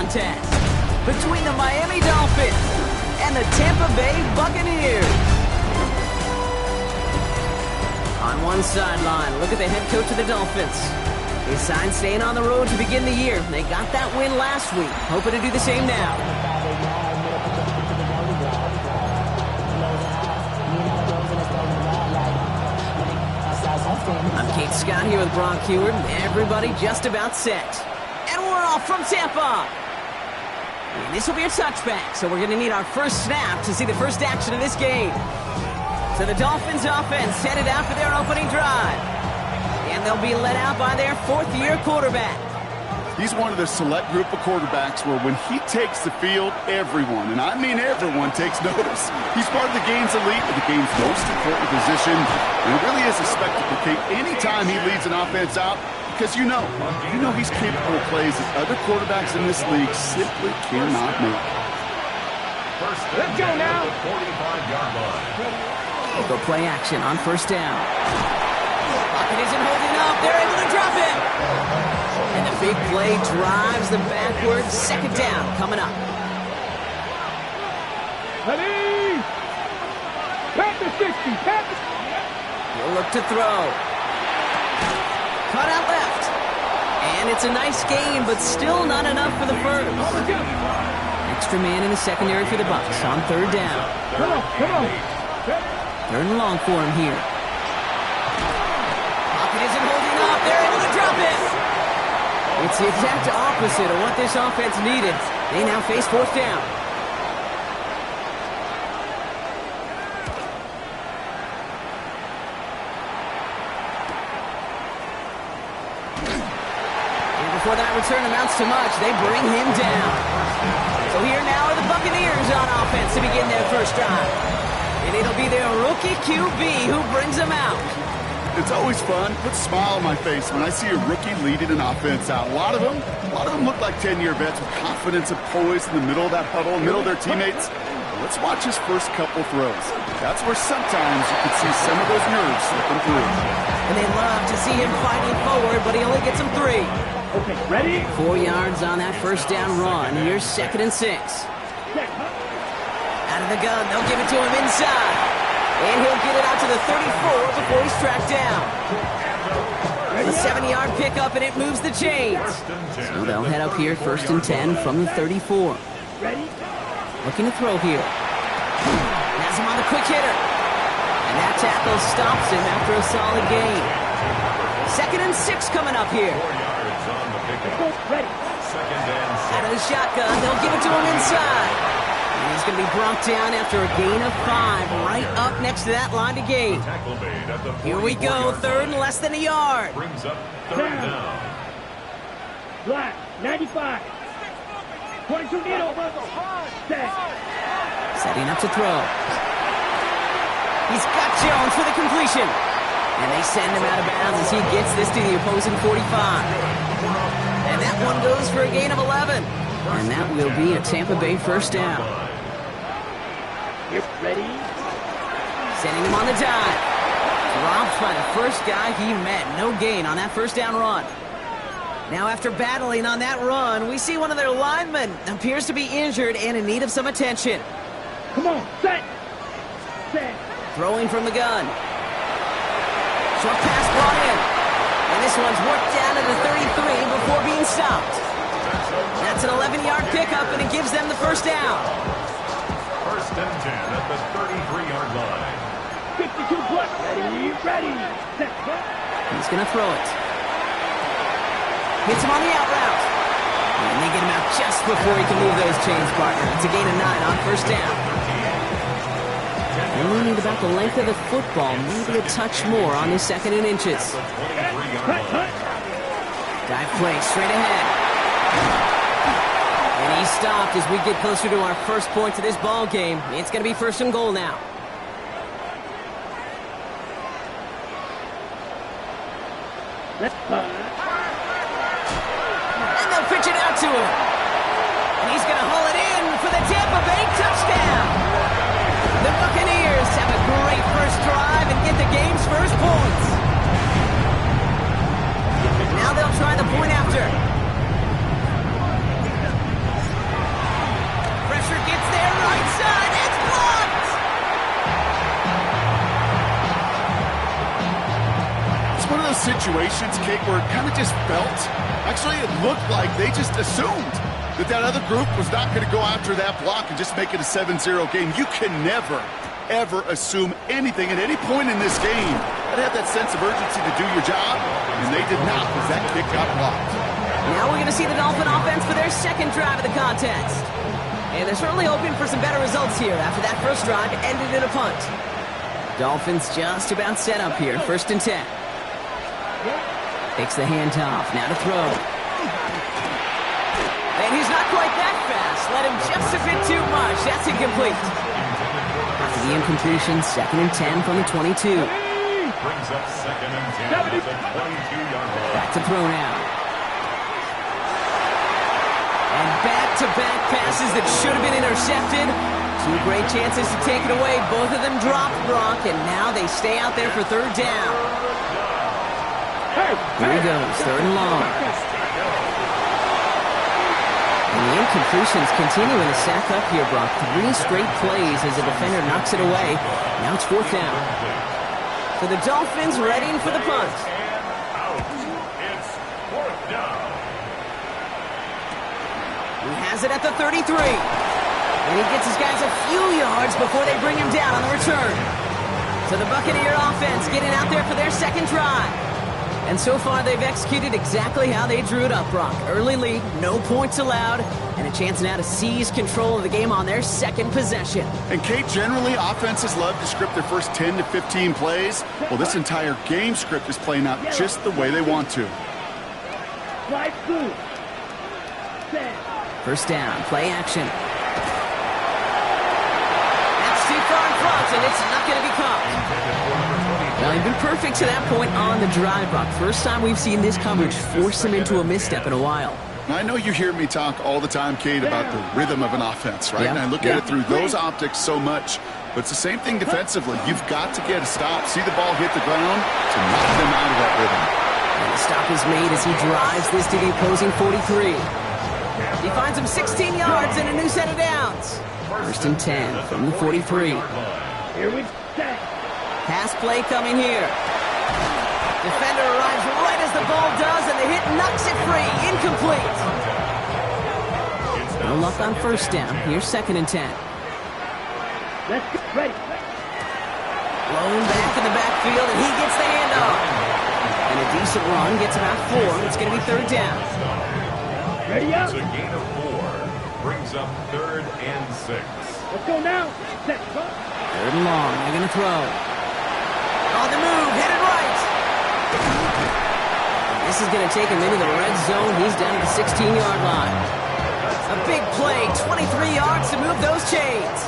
contest between the Miami Dolphins and the Tampa Bay Buccaneers. On one sideline, look at the head coach of the Dolphins. They signed staying on the road to begin the year. They got that win last week, hoping to do the same now. I'm Kate Scott here with Brock Heward. Everybody just about set. And we're off from Tampa. And this will be a touchback, so we're going to need our first snap to see the first action of this game. So the Dolphins offense headed out for their opening drive. And they'll be led out by their fourth-year quarterback. He's one of the select group of quarterbacks where when he takes the field, everyone, and I mean everyone, takes notice. He's part of the game's elite, the game's most important position, and it really is a spectacle, Kate, anytime he leads an offense out, because you know he's capable of plays that other quarterbacks in this league simply cannot make. Let's go now. 45-yard line. We'll go play action on first down. It isn't holding up. They're able to drop it. And the big play drives them backwards. Second down coming up. Ready? Pat the 60. He'll look to throw. Cut out left. And it's a nice game, but still not enough for the first. Extra man in the secondary for the Bucs on third down. Come on. Third and long for him here. Pocket isn't holding up. They're able to drop it. It's the exact opposite of what this offense needed. They now face fourth down. And before that return amounts to much, they bring him down. So here now are the Buccaneers on offense to begin their first drive. And it'll be their rookie QB who brings them out. It's always fun. Puts a smile on my face when I see a rookie leading an offense out. A lot of them look like 10-year vets with confidence and poise in the middle of that huddle, in the middle of their teammates. Let's watch his first couple throws. That's where sometimes you can see some of those nerves slipping through. And they love to see him fighting forward, but he only gets them 3. Okay, ready? 4 yards on that first down run. Here's 2nd and 6. Out of the gun, they'll give it to him inside. And he'll get it out to the 34 before he's tracked down. A 7-yard pickup, and it moves the chains. So they'll head up here, 1st and 10 from the 34. Looking to throw here. Has him on the quick hitter. And that tackle stops him after a solid gain. 2nd and 6 coming up here. Out of the shotgun, they'll give it to him inside. And he's going to be brought down after a gain of 5, right up next to that line to gain. Here we go, 3rd and less than a yard. Brings up 3rd down. Black, 95. 22 needle. Setting up to throw. He's got Jones for the completion. And they send him out of bounds as he gets this to the opposing 45. And that one goes for a gain of 11. And that will be a Tampa Bay first down. You ready? Sending him on the dive. Dropped by the first guy he met. No gain on that first down run. Now after battling on that run, we see one of their linemen appears to be injured and in need of some attention. Come on, set. Throwing from the gun. Short pass brought in. And this one's worked down to the 33 before being stopped. That's an 11-yard pickup, and it gives them the first down. 1st and 10 at the 33-yard line. 52 plus. Ready. Set. He's going to throw it. Hits him on the out route. And they get him out just before he can move those chains, partner. It's a gain of 9 on first down. Only need about the length of the football, maybe a touch more on this 2nd and inches. Dive play straight ahead. And he's stopped as we get closer to our first point to this ball game. It's going to be 1st and goal now. And they'll pitch it out to him. And he's going to haul it in for the Tampa Bay touchdown. The Buccaneers have a great first drive and get the game's first points. Now they'll try the point after. situations, Kate, where it kind of just felt, actually it looked like they just assumed that other group was not going to go after that block and just make it a 7-0 game. You can never, ever assume anything at any point in this game. But have that sense of urgency to do your job, and they did not, because that kick got blocked. Now we're going to see the Dolphin offense for their second drive of the contest. And they're certainly hoping for some better results here after that first drive ended in a punt. Dolphins just about set up here, 1st and 10. Takes the handoff, now to throw. And he's not quite that fast. Let him just a bit too much. That's incomplete. After the incompletion, 2nd and 10 from the 22. Brings up 2nd and 10 at the 22-yard line. Back to throw now. And back-to-back passes that should have been intercepted. 2 great chances to take it away. Both of them dropped, Brock, and now they stay out there for 3rd down. Here he goes, 3rd and long. And the incompletions continuing to stack up here, Brock. 3 straight plays as the defender knocks it away. Now it's 4th down. So the Dolphins readying for the punt. It's 4th down. He has it at the 33. And he gets his guys a few yards before they bring him down on the return. So the Buccaneer offense getting out there for their second drive. And so far, they've executed exactly how they drew it up, Brock. Early lead, no points allowed, and a chance now to seize control of the game on their second possession. And Kate, generally, offenses love to script their first 10 to 15 plays. Well, this entire game script is playing out just the way they want to. 1st down, play action. That's too far in front, and it's not going to be caught. Now, he's been perfect to that point on the drive, Brock. First time we've seen this coverage force him into a misstep in a while. Now, I know you hear me talk all the time, Kate, about the rhythm of an offense, right? Yeah. And I look at it through those optics so much. But it's the same thing defensively. You've got to get a stop, see the ball hit the ground to knock them out of that rhythm. And the stop is made as he drives this to the opposing 43. He finds him 16 yards and a new set of downs. 1st and 10 from the 43. Here we go. Pass play coming here. Defender arrives right as the ball does, and the hit knocks it free. Incomplete. No luck on 1st down. Here's 2nd and 10. Let's get ready. Blown back in the backfield, and he gets the handoff. And a decent run gets about 4. It's going to be 3rd down. Ready up. It's a gain of 4. Brings up 3rd and 6. Let's go now. Set. 3rd and long. They're going to throw. On the move, headed right. This is going to take him into the red zone. He's down to the 16-yard line. A big play, 23 yards to move those chains.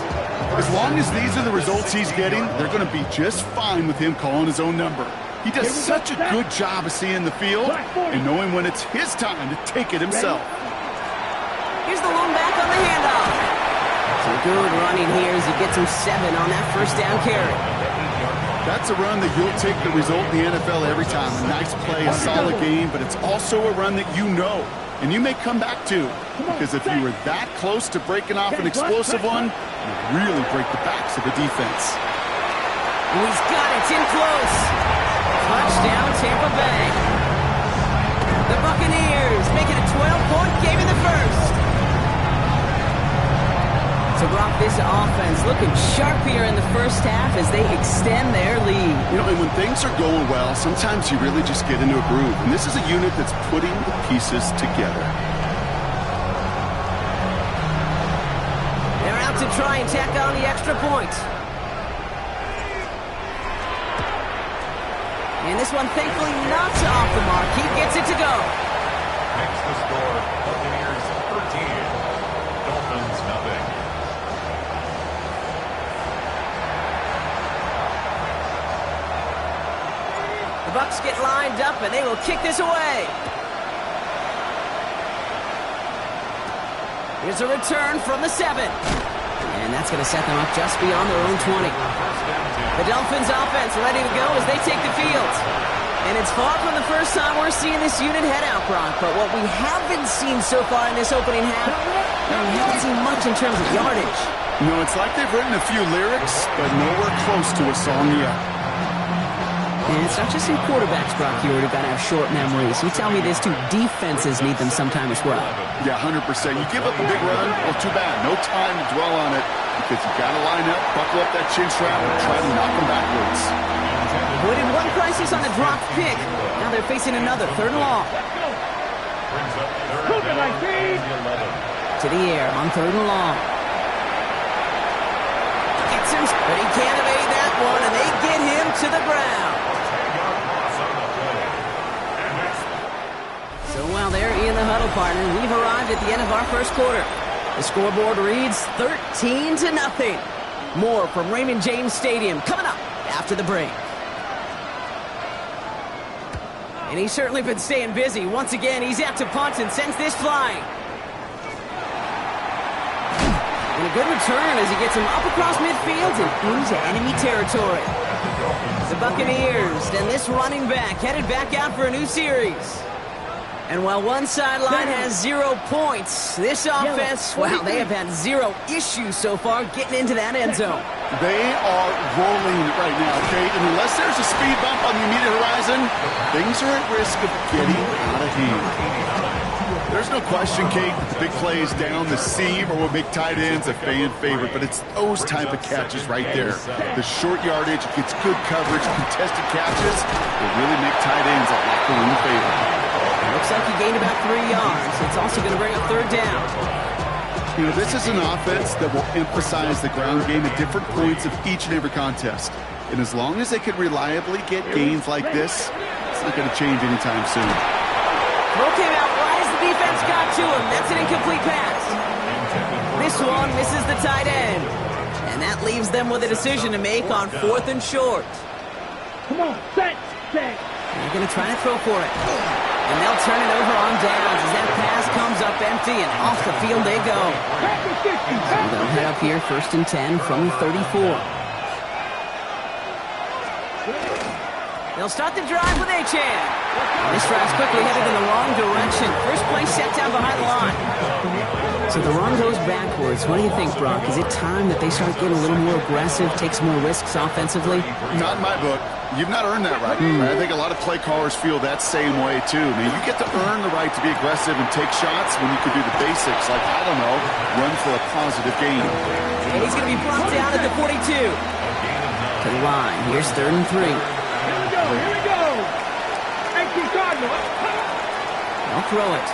As long as these are the results he's getting, they're going to be just fine with him calling his own number. He does such a good job of seeing the field and knowing when it's his time to take it himself. Here's the lone back on the handoff. Some good running here as he gets him 7 on that 1st down carry. That's a run that you'll take the result in the NFL every time. A nice play, a solid game, but it's also a run that you know and you may come back to. Because if you were that close to breaking off an explosive one, you really break the backs of the defense. And he's got it. It's in close. Touchdown, Tampa Bay. The Buccaneers making a 12-point game in the 1st. So, Brock, this offense looking sharp here in the 1st half as they extend their lead. You know, and when things are going well, sometimes you really just get into a groove. And this is a unit that's putting the pieces together. They're out to try and tack on the extra point. And this one, thankfully, not off the mark. He gets it to go. Makes the score Buccaneers 13, Dolphins nothing. The Bucs get lined up, and they will kick this away. Here's a return from the 7. And that's going to set them up just beyond their own 20. The Dolphins offense ready to go as they take the field. And it's far from the first time we're seeing this unit head out, Brock. But what we haven't seen so far in this opening half, we haven't seen much in terms of yardage. You know, it's like they've written a few lyrics, but nowhere close to a song yet. And it's not just in quarterbacks, Brock, here who got to have short memories. You tell me this too, defenses need them sometime as well. Yeah, 100%. You give up a big run, well, too bad. No time to dwell on it because you got to line up, buckle up that chin strap, and try to knock them backwards. Avoided one crisis on a dropped pick. Now they're facing another, 3rd and long. To the air on 3rd and long. Gets him, but he can't evade that one, and they get him to the ground. So while they're in the huddle, partner, we've arrived at the end of our first quarter. The scoreboard reads 13-0. More from Raymond James Stadium coming up after the break. And he's certainly been staying busy. Once again, he's out to punt and sends this flying. And a good return as he gets him up across midfield and into enemy territory. The Buccaneers and this running back headed back out for a new series. And while one sideline has 0 points, this offense, well, they have had 0 issues so far getting into that end zone. They are rolling right now, Kate, and unless there's a speed bump on the immediate horizon, things are at risk of getting out of hand. There's no question, Kate, the big plays down the seam or will make tight ends a fan favorite, but it's those type of catches right there. The short yardage, gets good coverage, contested catches will really make tight ends a locker room favorite. Looks like he gained about 3 yards. It's also going to bring up 3rd down. You know, this is an offense that will emphasize the ground game at different points of each and every contest. And as long as they can reliably get gains like this, it's not going to change anytime soon. Throw came out wide as the defense got to him. That's an incomplete pass. This one misses the tight end. And that leaves them with a decision to make on 4th and short. Come on, set. They're going to try to throw for it. And they'll turn it over on downs as that pass comes up empty and off the field they go. So they'll head up here 1st and 10 from the 34. They'll start the drive with Achane. This drive's quickly headed in the wrong direction. First play set down behind the line. So the run goes backwards. What do you think, Brock? Is it time that they start getting a little more aggressive, take some more risks offensively? Not in my book. You've not earned that right. I think a lot of play callers feel that same way, too. I mean, you get to earn the right to be aggressive and take shots when you can do the basics, like, I don't know, run for a positive gain. And he's going to be brought down at the 42. To the line. Here's 3rd and 3. Here we go. Empty Cardinal. They'll throw it.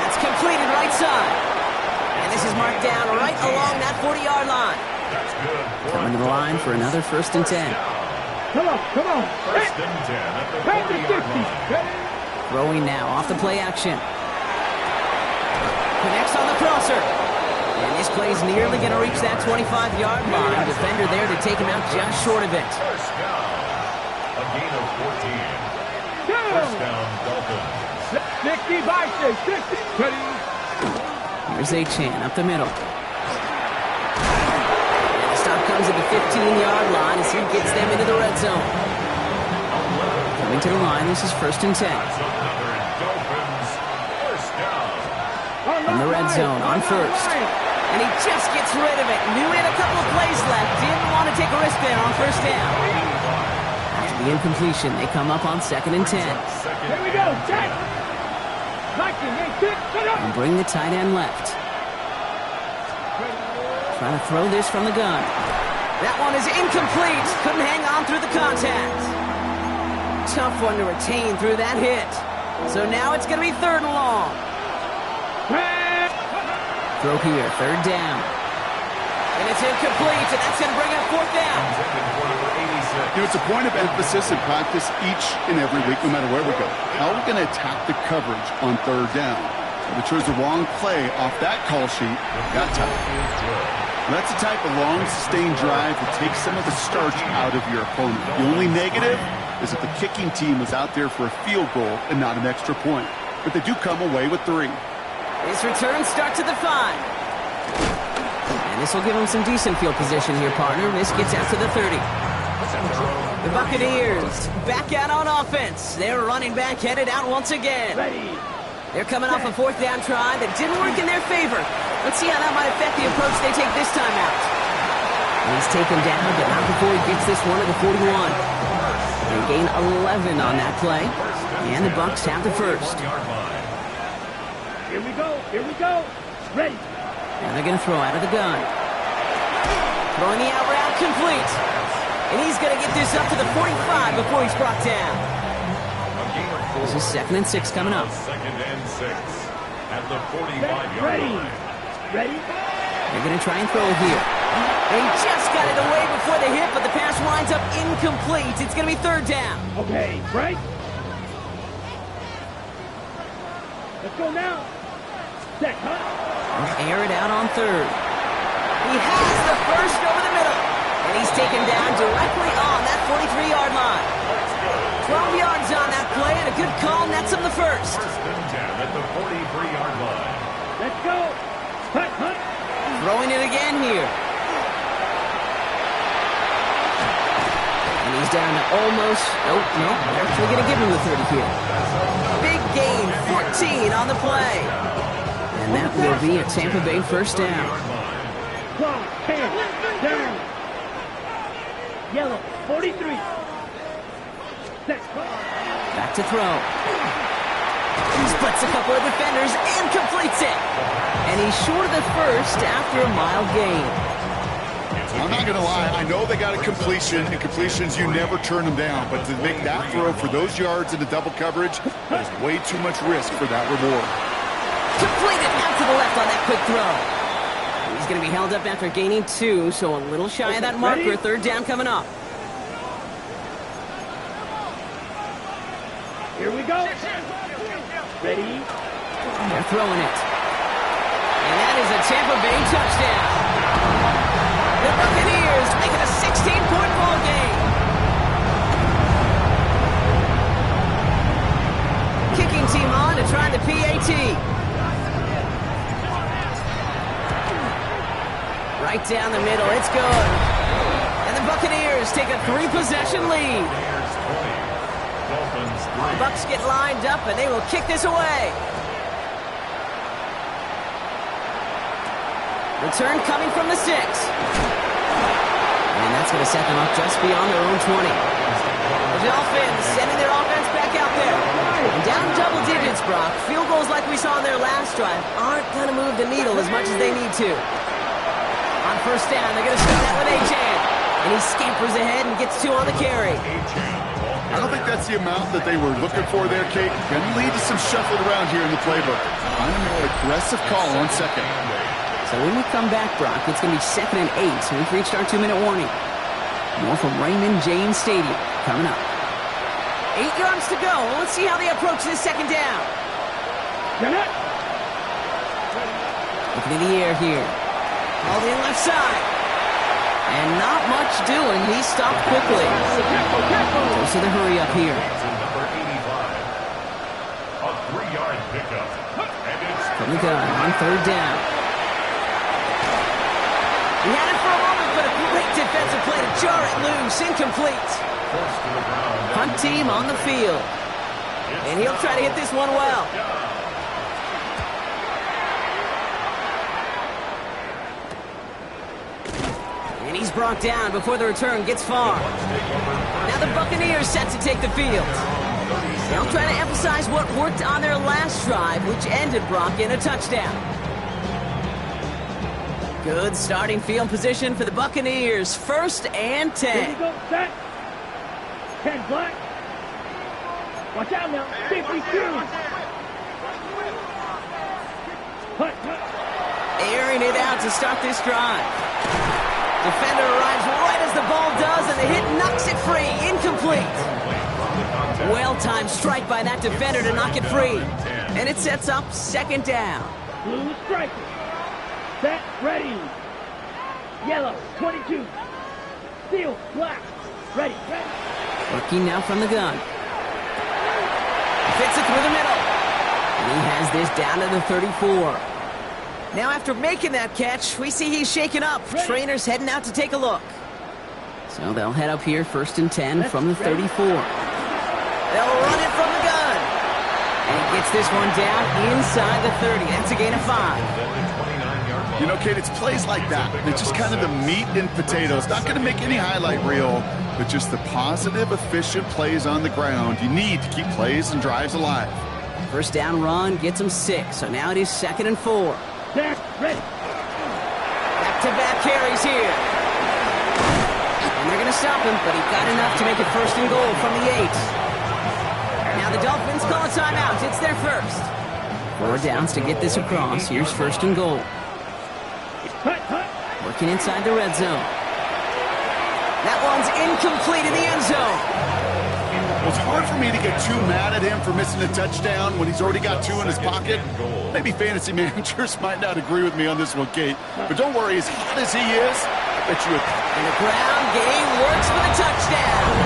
That's completed right side. And this is marked down right along that 40-yard line. Coming to the line for another 1st and 10. Come on. 1st and 10 at the 40-yard line. Throwing now off the play action. Connects on the crosser. And this play's nearly going to reach that 25-yard line. Defender there to take him out just short of it. 1st down. A gain of 14. 1st down, Dolphins. 60 by 60. Ready. Here's Achane up the middle. Comes at the 15-yard line as he gets them into the red zone. Coming to the line, this is 1st and 10. From the red zone on 1st. And he just gets rid of it. Knew he had a couple of plays left. Didn't want to take a risk there on 1st down. After the incompletion, they come up on 2nd and 10. Here we go, check. And bring the tight end left. Trying to throw this from the gun. That one is incomplete. Couldn't hang on through the contact. Tough one to retain through that hit. So now it's going to be 3rd and long. Throw here, 3rd down. And it's incomplete, and that's going to bring up 4th down. You know, it's a point of emphasis in practice each and every week, no matter where we go. How are we going to attack the coverage on 3rd down? If it chose the wrong play off that call sheet, got tight. That's the type of long, sustained drive that takes some of the starch out of your opponent. The only negative is that the kicking team was out there for a field goal and not an extra point. But they do come away with 3. This return starts at the 5. And this will give them some decent field position here, partner. This gets out to the 30. The Buccaneers back out on offense. They're running back headed out once again. They're coming off a 4th down try that didn't work in their favor. Let's see how that might affect the approach they take this time out. And he's taken down, but not before he gets this one to the 41. They gain 11 on that play, and the Bucs have the first. Here we go. Here we go. Ready. And they're going to throw out of the gun. Throwing the out route complete. And he's going to get this up to the 45 before he's brought down. This is 2nd and 6 coming up. 2nd and 6 at the 45-yard line. Ready. They're going to try and throw it here. They just got it away before the hit, but the pass winds up incomplete. It's going to be 3rd down. Okay, break. Let's go now. Set, huh? Air it out on 3rd. He has the first over the middle. And he's taken down directly on that 43-yard line. 12 yards on that play, and a good call nets him the first. 1st and 10 at the 43-yard line. Let's go. Hunt, hunt. Throwing it again here. And he's down to almost... Oh, no. They're actually going to give him the 30 here. Big gain, 14 on the play. And that will be a Tampa Bay 1st down. Clock, 10, down. Yellow, 43. Set. Back to throw. He splits a couple of defenders and completes it. And he's short of the first after a mild gain. I'm not going to lie. I know they got a completion, and completions, you never turn them down. But to make that throw for those yards into double coverage, that is way too much risk for that reward. Completed out to the left on that quick throw. He's going to be held up after gaining 2, so a little shy of that marker. 3rd down coming up. Here we go. Ready. They're throwing it. And that is a Tampa Bay touchdown. The Buccaneers make it a 16-point ball game. Kicking team on to try the PAT. Right down the middle. It's good. And the Buccaneers take a 3-possession lead. Bucs get lined up, and they will kick this away. Return coming from the 6. And that's going to set them up just beyond their own 20. The Dolphins sending their offense back out there. And down double digits, Brock. Field goals like we saw on their last drive aren't going to move the needle as much as they need to. On 1st down, they're going to start out with Achan. And he scampers ahead and gets 2 on the carry. I don't think that's the amount that they were looking for there, Kate. Going to lead to some shuffling around here in the playbook. I'm a more aggressive call on 2nd. So when we come back, Brock, it's going to be 2nd and 8. So we've reached our 2-minute warning. More from Raymond James Stadium coming up. 8 yards to go. Let's see how they approach this 2nd down. Looking in the air here. All in left side. And not much doing. He stopped quickly. Goes to the hurry up here. Number 85. A 3-yard pickup. And it's From the gun on 3rd down. He had it for a moment, but a great defensive play to jar it loose. Incomplete. forced to the ground. Punt team on the field. And he'll try to hit this one well. And he's brought down before the return gets far. Now the Buccaneers set to take the field. They'll try to emphasize what worked on their last drive, which ended Brock in a touchdown. Good starting field position for the Buccaneers. 1st and 10. Here we go, set. 10 black. Watch out now, 52. Punt. Airing it out to start this drive. Defender arrives right as the ball does, and the hit knocks it free. Incomplete. Well-timed strike by that defender to knock it free. And it sets up 2nd down. Blue striker. Set, ready. Yellow, 22. Steel, black. Ready. Working now from the gun. Fits it through the middle. And he has this down to the 34. Now after making that catch, we see he's shaken up. Trainers heading out to take a look. So they'll head up here 1st and 10 from the 34. They'll run it from the gun. And he gets this one down inside the 30. That's a gain of 5. You know, Kate, it's plays like that. It's just kind of the meat and potatoes. Not going to make any highlight reel, but just the positive, efficient plays on the ground. You need to keep plays and drives alive. First down run gets him 6, so now it is 2nd and 4. Dak, ready. Back-to-back carries here. And they're going to stop him, but he got enough to make it 1st and goal from the 8. Now the Dolphins call a timeout. It's their first. 4 downs to get this across. Here's 1st and goal. Cut, cut. Working inside the red zone. That one's incomplete in the end zone. Well, it's hard for me to get too mad at him for missing a touchdown when he's already got 2 in his pocket. Maybe fantasy managers might not agree with me on this one, Kate. But don't worry, as hot as he is, I bet you And the ground game works for the touchdown.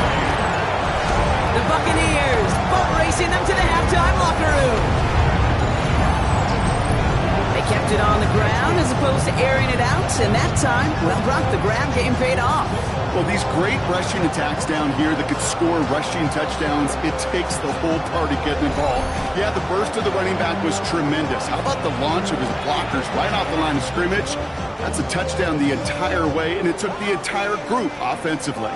The Buccaneers boat racing them to the halftime locker room. They kept it on the ground as opposed to airing it out, and that time, well, Brock, the ground game paid off. Well, these great rushing attacks down here that could score rushing touchdowns, it takes the whole party getting involved. Yeah, the burst of the running back was tremendous. How about the launch of his blockers right off the line of scrimmage? That's a touchdown the entire way, and it took the entire group offensively.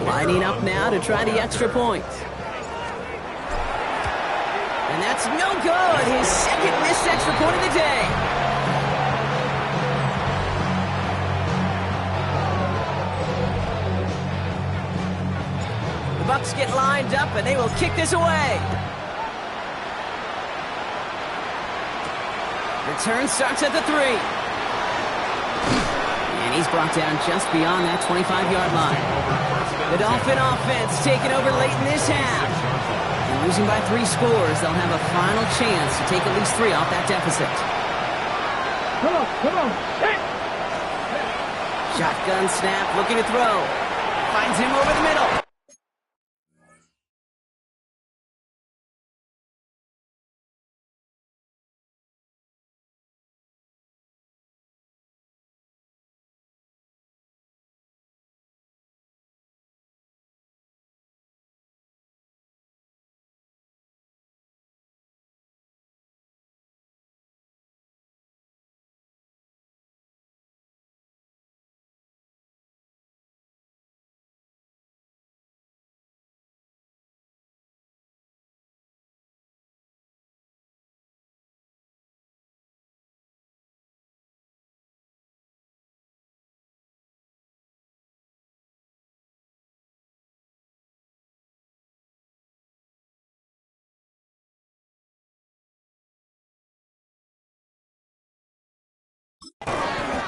Lining up now to try the extra point. And that's no good. His second missed extra point of the day. The Bucks get lined up and they will kick this away. Return starts at the 3. And he's brought down just beyond that 25-yard line. The Dolphin offense taking over late in this half. And losing by 3 scores, they'll have a final chance to take at least 3 off that deficit. Come on. Hey. Shotgun snap, looking to throw. Finds him over the middle.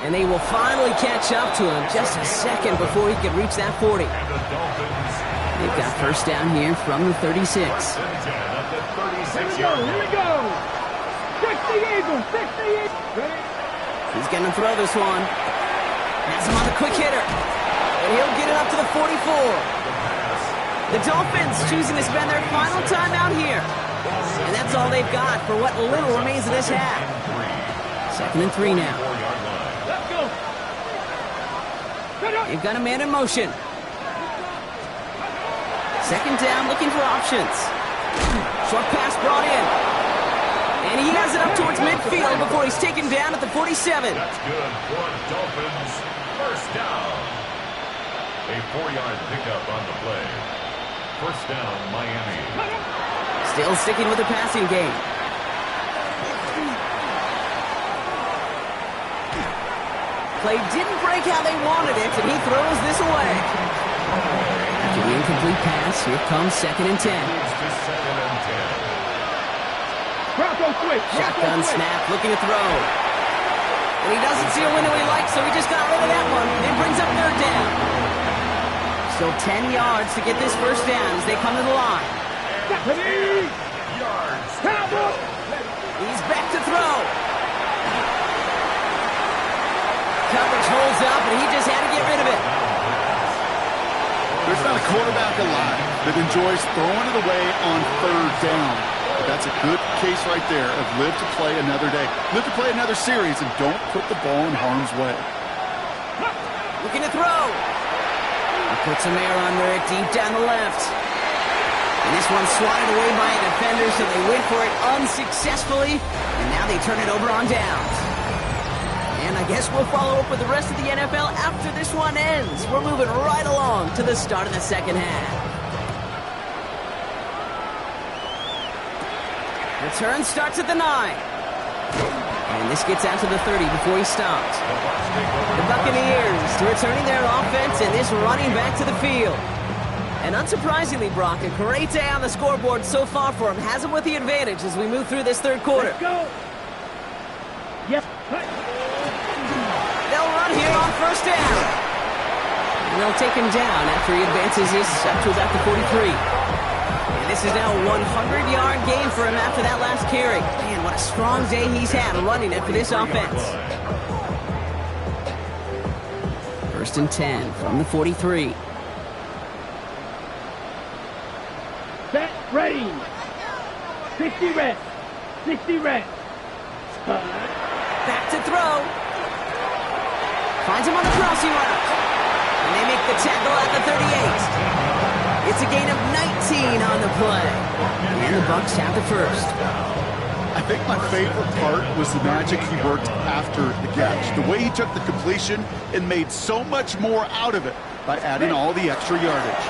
And they will finally catch up to him just a second before he can reach that 40. They've got first down here from the 36. Here we go. 60 Eagles. Ready? He's going to throw this one. Has him on the quick hitter. And he'll get it up to the 44. The Dolphins choosing to spend their final time out here. And that's all they've got for what little remains of this half. 2nd and 3 now. Let's go. They've got a man in motion. 2nd down, looking for options. Short pass brought in. And he has it up towards midfield before he's taken down at the 47. That's good for Dolphins. First down. A 4-yard pickup on the play. First down, Miami. Still sticking with the passing game. Play didn't break how they wanted it, and he throws this away. After the incomplete pass, here comes 2nd and 10. Bronco switch. Shotgun snap, looking to throw. And he doesn't see a window he likes, so he just got rid of that one. It brings up 3rd down. Still 10 yards to get this first down as they come to the line. He's back to throw. Coverage holds up, and he just had to get rid of it. There's not a quarterback alive that enjoys throwing it away on 3rd down. But that's a good case right there of live to play another day. Live to play another series, and don't put the ball in harm's way. Looking to throw. He puts some air under it deep down the left. And this one's swatted away by a defender, so they went for it unsuccessfully. And now they turn it over on downs. And I guess we'll follow up with the rest of the NFL after this one ends. We're moving right along to the start of the second half. Return starts at the 9. And this gets out to the 30 before he stops. The Buccaneers returning their offense and this running back to the field. And unsurprisingly, Brock, a great day on the scoreboard so far for him. Has him with the advantage as we move through this 3rd quarter. Let's go. Yep. They'll run here on first down. And they'll take him down after he advances this up to about the 43. And this is now a 100-yard game for him after that last carry. Man, what a strong day he's had running it for this offense. 1st and 10 from the 43. Set, ready. 60 red. 60 red. Back to throw. Finds him on the crossing route. And they make the tackle at the 38. It's a gain of 19 on the play. And the Bucks have the first. I think my favorite part was the magic he worked after the catch. The way he took the completion and made so much more out of it by adding all the extra yardage.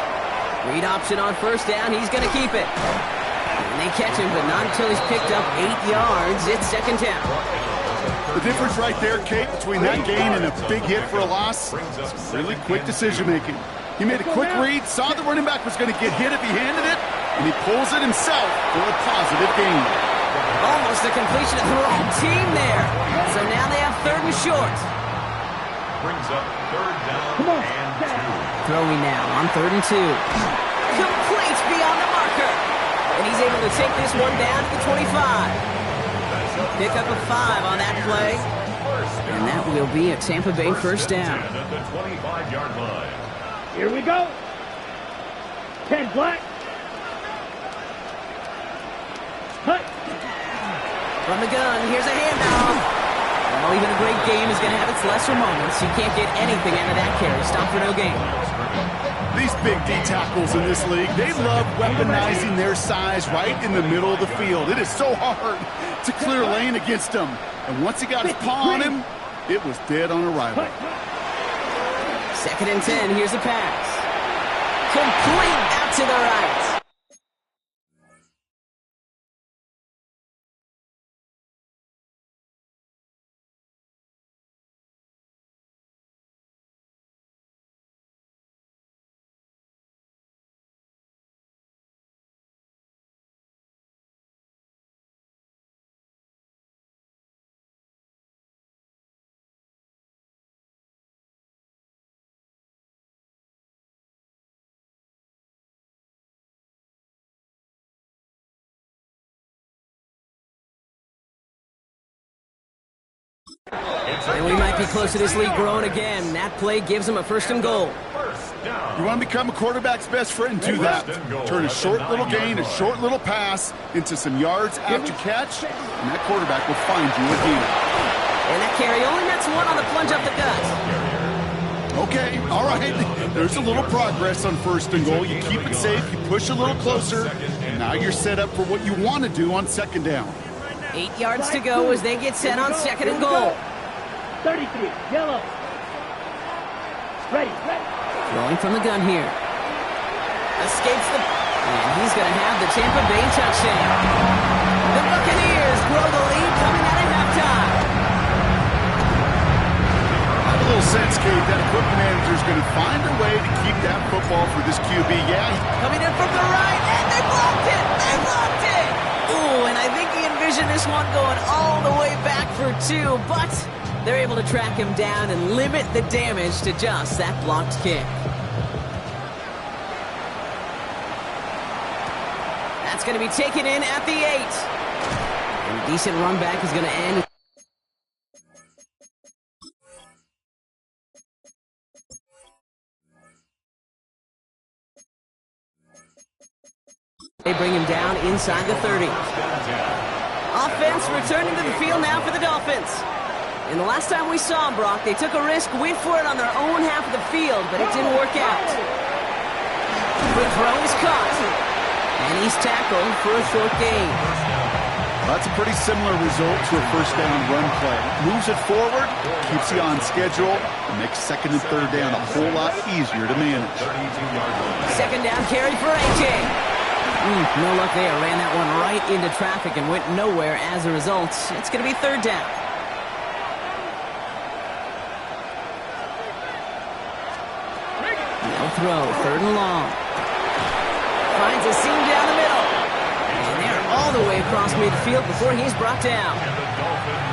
Read option on first down. He's going to keep it. And they catch him, but not until he's picked up 8 yards. It's second down. The difference right there, Kate, between that gain and a big hit for a loss is really quick decision-making. He made a quick read, saw the running back was going to get hit if he handed it, and he pulls it himself for a positive gain. Almost a completion of the wrong team there. So now they have third and short. Brings up third down and 2. Throwing now on third and 2. Complete beyond the marker. And he's able to take this one down to the 25. Pick up a 5 on that play. And that will be a Tampa Bay first down. At the 25-yard line. Here we go. 10 black. Hut. From the gun, here's a handoff. Well, even a great game is going to have its lesser moments. You can't get anything out of that carry. Stop for no gain. These big D tackles in this league, they love weaponizing their size right in the middle of the field. It is so hard to clear lane against them. And once he got his paw on him, it was dead on arrival. Second and 10, here's a pass. Complete out to the right. And we might be close to this league growing again. That play gives him a first and goal. You want to become a quarterback's best friend? Do that. Turn a short little gain, a short little pass into some yards after catch, and that quarterback will find you again. And that carry only nets one on the plunge up the gut. Okay, all right. There's a little progress on first and goal. You keep it safe, you push a little closer, and now you're set up for what you want to do on second down. 8 yards to go as they get set on second and goal. 33, yellow. Ready. Throwing from the gun here. Escapes the... And he's going to have the Tampa Bay touchdown. The Buccaneers grow the lead coming out at halftime. I have a little sense, Kate, that equipment manager's going to find a way to keep that football for this QB. Yeah. Coming in from the right, and they blocked it! They blocked it! Ooh, and I think he envisioned this one going all the way back for 2, but they're able to track him down and limit the damage to just that blocked kick. That's going to be taken in at the 8. And a decent run back is going to end. They bring him down inside the 30. Offense returning to the field now for the Dolphins. And the last time we saw them, Brock, they took a risk, went for it on their own half of the field, but it didn't work out. Quick throw is caught. And he's tackled for a short gain. That's a pretty similar result to a first down run play. Moves it forward, keeps you on schedule, and makes second and third down a whole lot easier to manage. Second down carry for AJ. No luck there. Ran that one right into traffic and went nowhere as a result. It's going to be third down. No throw. Third and long. Finds a seam down the middle. And they're all the way across midfield before he's brought down.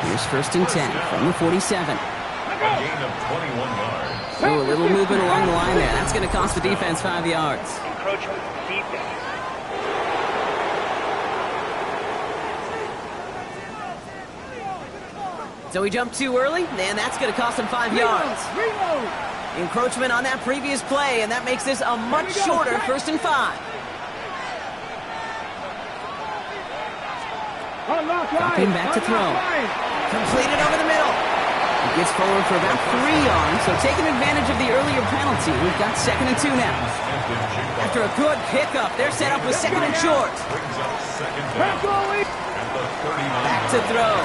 Here's first and 10 from the 47. A gain of 21 yards. Oh, a little movement along the line there. That's going to cost the defense 5 yards. Encroachment defense. So he jumped too early, and that's going to cost him 5 yards. Reload. Encroachment on that previous play, and that makes this a much shorter first and 5. Dropping back to throw. Completed over the middle. He gets forward for about 3 yards, so taking advantage of the earlier penalty, we've got second and 2 now. After a good pickup, they're set up with second and short. Brings up second down. At the Back to throw.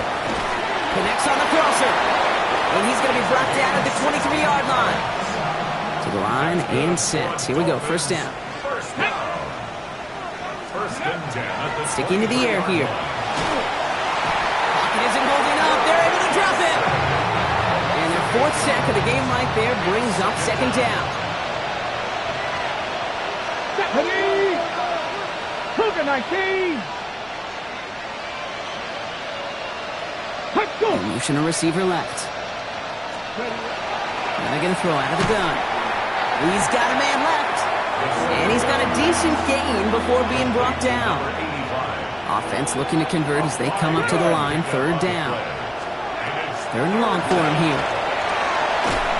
Connects on the crosser. And he's going to be brought down at the 23-yard line. To the line and set. Here we go, first down. Sticking to the air here. Pocket isn't holding up. They're able to drop him. And their fourth sack of the game right there brings up second down. Cougar 19. Motion a receiver left. Now they're going to throw out of the gun. He's got a man left. And he's got a decent gain before being brought down. Offense looking to convert as they come up to the line. Third down. Third and long for him here.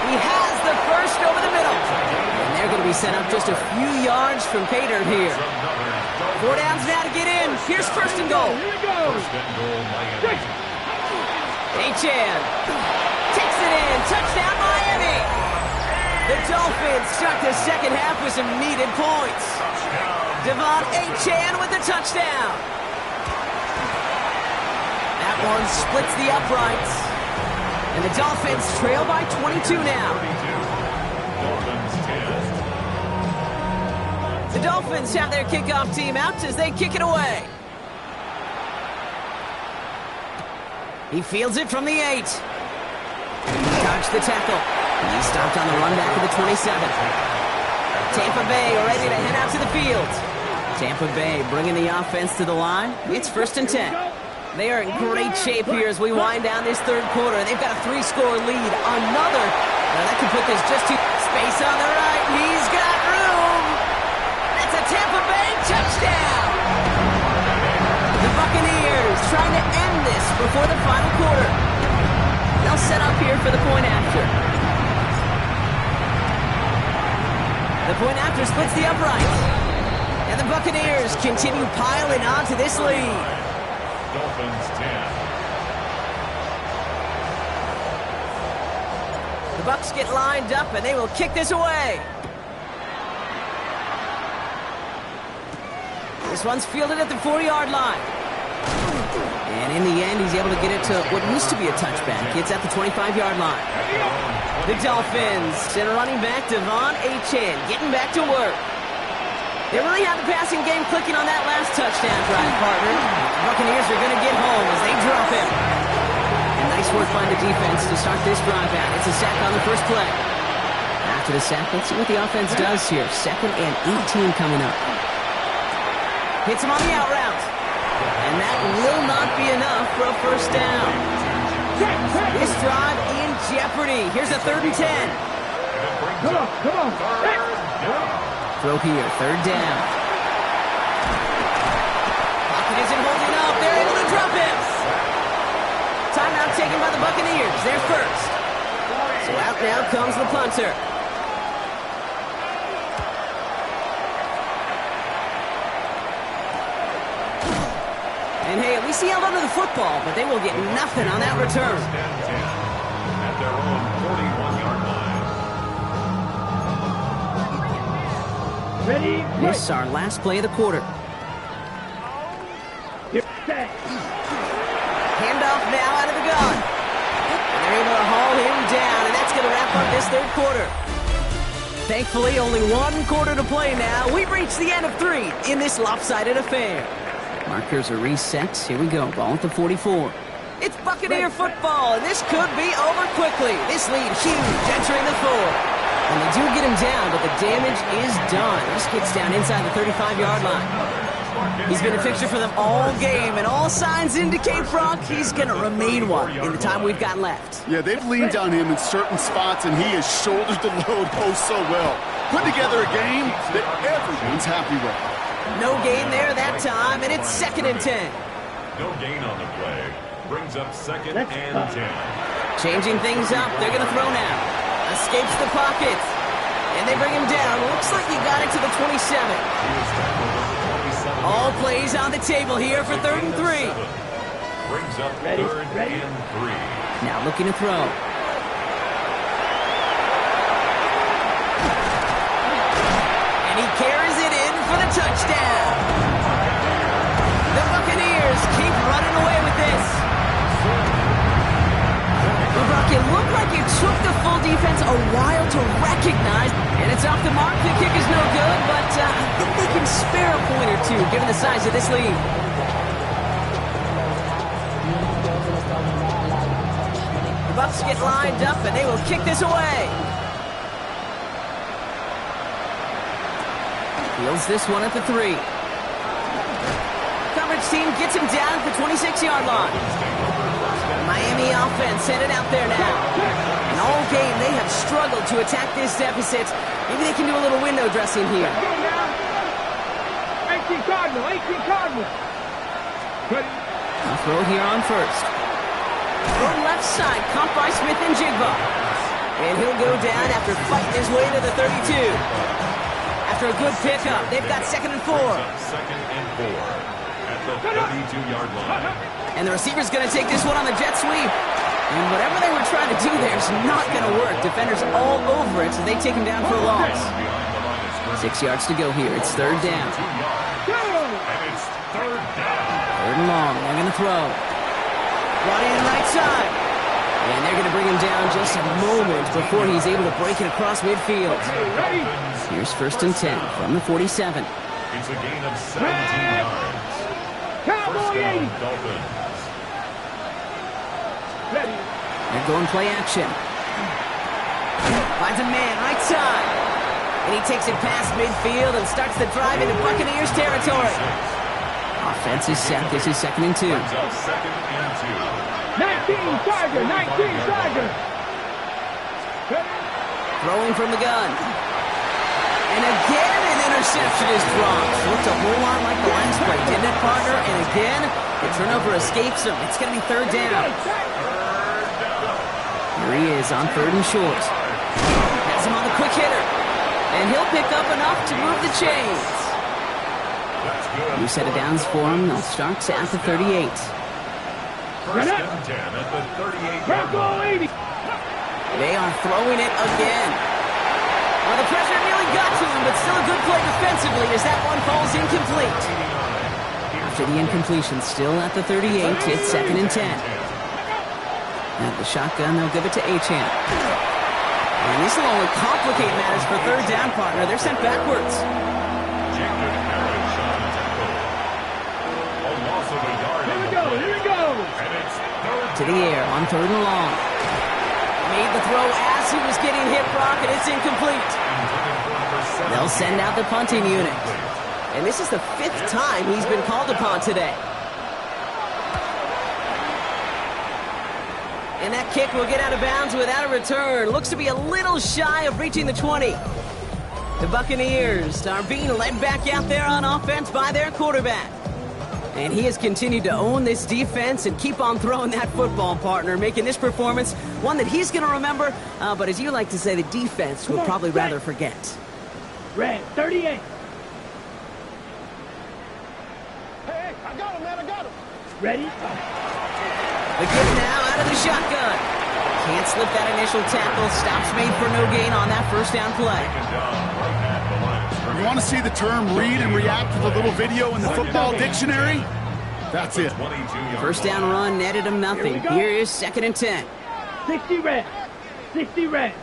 He has the first over the middle. And they're going to be sent up just a few yards from pay dirt here. 4 downs now to get in. Here's first and goal. Here we go. Achan takes it in. Touchdown, Miami. The Dolphins start the second half with some needed points. Devon Achan with the touchdown. That one splits the uprights. And the Dolphins trail by 22 now. The Dolphins have their kickoff team out as they kick it away. He fields it from the 8. Dodged the tackle. He stopped on the run back of the 27. Tampa Bay ready to head out to the field. Tampa Bay bringing the offense to the line. It's first and 10. They are in great shape here as we wind down this third quarter. They've got a 3-score lead. Another. Now that could put this just to space on the right. He's got room. That's a Tampa Bay touchdown. The Buccaneers trying to end this before the final quarter. They'll set up here for the point after. The point after splits the uprights. And the Buccaneers continue piling on to this lead. Dolphins 10. The Bucs get lined up and they will kick this away. This one's fielded at the 4-yard line. And in the end, he's able to get it to what used to be a touchback. It's at the 25-yard line. The Dolphins send running back Devon Achan getting back to work. They really have the passing game clicking on that last touchdown drive, partner. The Buccaneers are going to get home as they drop him. And nice work by the defense to start this drive out. It's a sack on the first play. After the sack, let's see what the offense does here. 2nd and 18 coming up. Hits him on the out route. And that will not be enough for a first down. This drive in jeopardy. Here's a 3rd and 10. Come on. Throw here, 3rd down. Pocket isn't holding up. They're able to drop him. Timeout taken by the Buccaneers. They're first. So out now comes the punter. And hey, at least he held onto the football, but they will get nothing on that return. At their own 41-yard line. Ready? This is our last play of the quarter. Handoff now out of the gun. And they're able to haul him down, and that's going to wrap up this third quarter. Thankfully, only 1 quarter to play now. We've reached the end of 3 in this lopsided affair. Markers are reset. Here we go. Ball at the 44. It's Buccaneer football, and this could be over quickly. This lead huge entering the 4th. And they do get him down, but the damage is done. This gets down inside the 35-yard line. He's been a fixture for them all game, and all signs indicate, Frank, he's going to remain one in the time we've got left. Yeah, they've leaned on him in certain spots, and he has shouldered the load oh so well. Put together a game that everyone's happy with. No gain there that time, and it's 2nd and 10. No gain on the play. Brings up 2nd and 10. Changing things up. They're going to throw now. Escapes the pocket. And they bring him down. Looks like he got it to the 27. All plays on the table here for 3rd and 3. Brings up 3rd and 3. Now looking to throw. And he carries it in for the touchdown. The Buccaneers keep running away with this. Well, Brock, it looked like it took the full defense a while to recognize, and it's off the mark. The kick is no good, but I think they can spare a point or two, given the size of this lead. The Bucs get lined up, and they will kick this away. Fields this one at the 3. Coverage team gets him down at the 26-yard line. Miami offense headed out there now. And all game, they have struggled to attack this deficit. Maybe they can do a little window dressing here. 18 Cardinal, 18 Cardinal. I'll throw here on first. Throw left side, caught by Smith and Jigba. And he'll go down after fighting his way to the 32. After a good pickup, they've got 2nd and 4. 2nd and 4 at the 32-yard line. And the receiver's going to take this one on the jet sweep. And whatever they were trying to do there is not going to work. Defenders all over it, so they take him down for a loss. 6 yards to go here. It's 3rd down. And it's 3rd down. 3rd and long. They're going to throw. Brought in right side. And they're going to bring him down just a moment before he's able to break it across midfield. Here's 1st and 10 from the 47. It's a gain of 17 yards. Cowboy 80. Dolphins. Ready. They're going play action. Finds a man right side. And he takes it past midfield and starts the drive into Buccaneers territory. Offense is set. This is 2nd and 2. 2nd and 2. 19 Tiger, 19 Tiger. Throwing from the gun. And again, an interception is dropped. Looked a whole lot like the last play, didn't it, partner? And again, the turnover escapes him. It's going to be 3rd down. Here he is on 3rd and short. Has him on the quick hitter. And he'll pick up enough to move the chains. New set of downs for him. They'll start at the 38. 1st and 10 at the 38-yard line. They are throwing it again. Well, the pressure nearly got to him, but still a good play defensively as that one falls incomplete. After the incompletion, still at the 38, it's 2nd and 10. At the shotgun, they'll give it to Achane. And this will only complicate matters for 3rd down, partner. They're sent backwards. Here we go, here we go. And it's 3rd To the air on 3rd and long. Made the throw as he was getting hit, Brock, and it's incomplete. They'll send out the punting unit. And this is the 5th time he's been called upon today. And that kick will get out of bounds without a return. Looks to be a little shy of reaching the 20. The Buccaneers are being led back out there on offense by their quarterback. And he has continued to own this defense and keep on throwing that football, partner, making this performance one that he's going to remember, but as you like to say, the defense would probably rather forget. Red, 38. Hey, I got him, man, I got him. Ready? The give now out of the shotgun. Can't slip that initial tackle. Stops made for no gain on that 1st down play. You want to see the term read and react with a little video in the football dictionary? That's it. 1st down run netted him nothing. Here is 2nd and 10. 60 red. 60 red.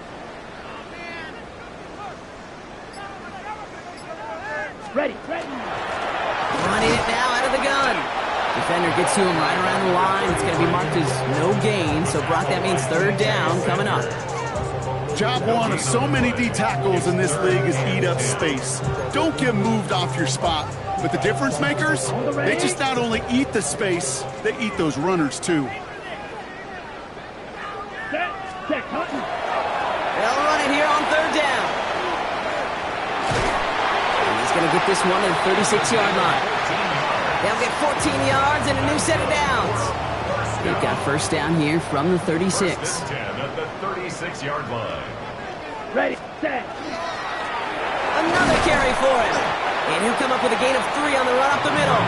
Ready, ready. Running it now out of the gun. Defender gets to him right around the line. It's going to be marked as no gain. So, Brock, that means 3rd down coming up. Job one of so many D tackles in this league is eat up space. Don't get moved off your spot. But the difference makers, they just not only eat the space, they eat those runners too. Set, Hutton. They'll run it here on 3rd down. And he's going to get this one at the 36-yard line. They'll get 14 yards and a new set of downs. They've got 1st down here from the 36. 1st and 10 at the 36-yard line. Ready, set. Another carry for him. And he'll come up with a gain of 3 on the run up the middle.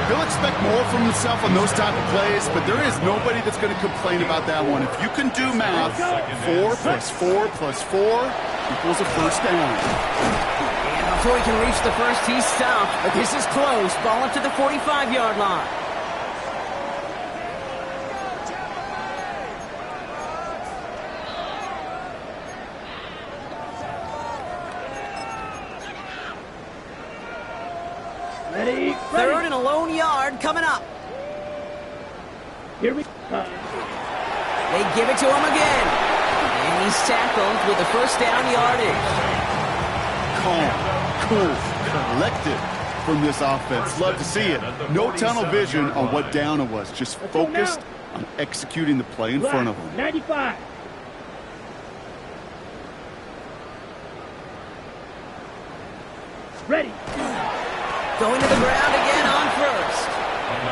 He'll expect more from himself on those type of plays, but there is nobody that's going to complain about that one. If you can do math, 4 plus 4 plus 4 equals a 1st down. And before he can reach the 1st, he's stopped. But this is close. Ball up to the 45-yard line. Third and a lone yard coming up. Here we They give it to him again. And he's tackled with the first down yardage. Calm, cool, collected from this offense. Love to see it. No tunnel vision on what down it was. Just focused on executing the play in front of them. 95. Ready. Going to the ground again on first.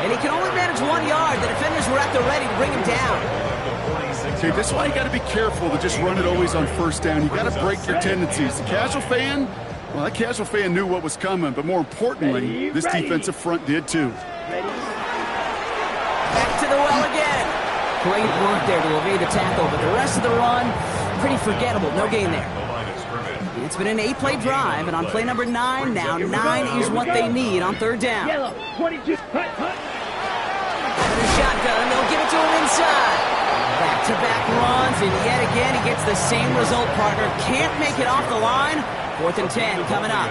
And he can only manage 1 yard. The defenders were at the ready to bring him down. Okay, this is why you got to be careful to just run it always on first down. You got to break your tendencies. The casual fan, well, that casual fan knew what was coming, but more importantly, this defensive front did too. Back to the well again. Great work there to evade the tackle, but the rest of the run, pretty forgettable. No gain there. It's been an 8-play drive, and on play number 9 now, 9 is what they need on third down. Yellow. 22. Hut. The shotgun, they'll give it to him inside. Back-to-back runs, and yet again he gets the same result, partner. Can't make it off the line. 4th and 10 coming up.